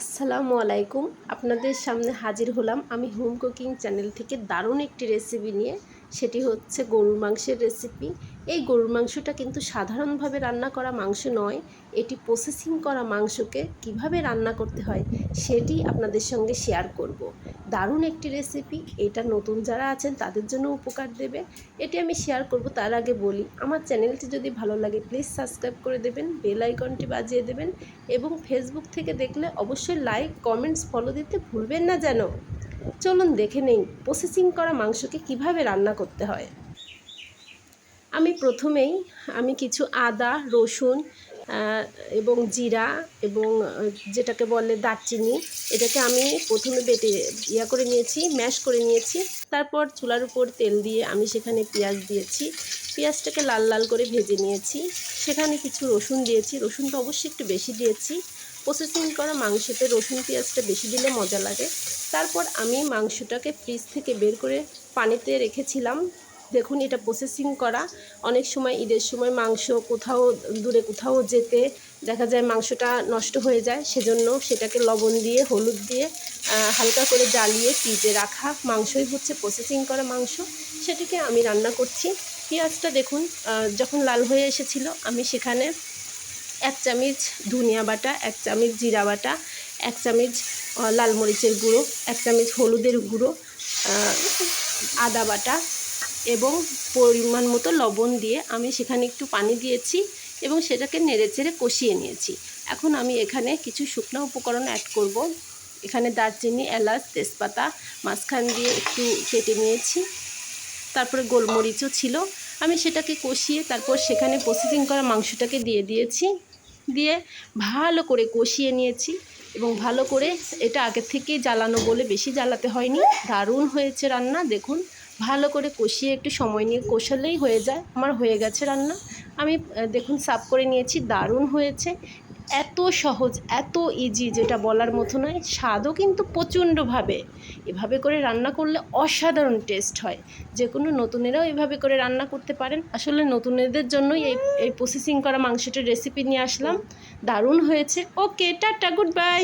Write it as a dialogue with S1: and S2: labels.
S1: আসসালামু আলাইকুম। আপনাদের সামনে হাজির হলাম আমি হোম কুকিং চ্যানেল থেকে দারুণ একটি রেসিপি নিয়ে। সেটি হচ্ছে গরুর মাংসের রেসিপি। এই গরুর মাংসটা কিন্তু সাধারণভাবে রান্না করা মাংস নয়, এটি প্রসেসিং করা মাংসকে কিভাবে রান্না করতে হয় সেটি আপনাদের সঙ্গে শেয়ার করব। দারুণ একটি রেসিপি, এটা নতুন যারা আছেন তাদের জন্য উপকার দেবে। এটি আমি শেয়ার করব, তার আগে বলি আমার চ্যানেলটি যদি ভালো লাগে প্লিজ সাবস্ক্রাইব করে দেবেন, বেল আইকনটি বাজিয়ে দেবেন এবং ফেসবুক থেকে দেখলে অবশ্যই লাইক কমেন্টস ফলো দিতে ভুলবেন না যেন। চলুন দেখে নেই প্রসেসিং করা মাংসকে কিভাবে রান্না করতে হয়। আমি প্রথমেই কিছু আদা রসুন এবং জিরা এবং যেটাকে বলে দারচিনি, এটাকে আমি প্রথমে বেটে করে নিয়েছি, ম্যাশ করে নিয়েছি। তারপর চুলার উপর তেল দিয়ে আমি সেখানে পেঁয়াজ দিয়েছি, পেঁয়াজটাকে লাল লাল করে ভেজে নিয়েছি। সেখানে কিছু রসুন দিয়েছি, রসুনটা অবশ্যই একটু বেশি দিয়েছি। প্রসেসিং করা মাংসতে রসুন পেঁয়াজটা বেশি দিলে মজা লাগে। তারপর আমি মাংসটাকে ফ্রিজ থেকে বের করে পানিতে রেখেছিলাম। দেখুন, এটা প্রসেসিং করা। অনেক সময় ঈদের সময় মাংস কোথাও দূরে কোথাও যেতে দেখা যায় মাংসটা নষ্ট হয়ে যায়, সেজন্য সেটাকে লবণ দিয়ে হলুদ দিয়ে হালকা করে জ্বালিয়ে ফ্রিজে রাখা মাংসই হচ্ছে প্রসেসিং করা মাংস। সেটাকে আমি রান্না করছি। পেঁয়াজটা দেখুন যখন লাল হয়ে এসেছিল, আমি সেখানে 1 চামচ ধনিয়া বাটা, 1 চামচ জিরা বাটা, 1 চামচ লাল মরিচের গুঁড়ো, 1 চামচ হলুদের গুঁড়ো, আদা বাটা এবং পরিমাণ মতো লবণ দিয়ে আমি সেখানে একটু পানি দিয়েছি এবং সেটাকে নেড়েচেড়ে কষিয়ে নিয়েছি। এখন আমি এখানে কিছু শুকনো উপকরণ অ্যাড করব। এখানে দারচিনি, এলাচ, তেজপাতা মাঝখান দিয়ে একটু কেটে নিয়েছি। তারপরে গোলমরিচও ছিল। আমি সেটাকে কষিয়ে তারপর সেখানে প্রসেসিং করা মাংসটাকে দিয়েছি, দিয়ে ভালো করে কষিয়ে নিয়েছি এবং ভালো করে, এটা আগের থেকেই জ্বালানো বলে বেশি জ্বালাতে হয়নি। দারুণ হয়েছে রান্না। দেখুন, ভালো করে কষিয়ে একটু সময় নিয়ে কষালেই হয়ে যায়। আমার হয়ে গেছে রান্না। আমি দেখুন সার্ভ করে নিয়েছি। দারুণ হয়েছে, এত সহজ, এত ইজি, যেটা বলার মতো নয়। স্বাদও কিন্তু প্রচণ্ডভাবে। এভাবে করে রান্না করলে অসাধারণ টেস্ট হয়। যে কোনো নতুনেরাও এভাবে করে রান্না করতে পারেন। আসলে নতুনেদের জন্যই এই প্রসেসিং করা মাংসটার রেসিপি নিয়ে আসলাম। দারুণ হয়েছে। ওকে, টাটা, গুড বাই।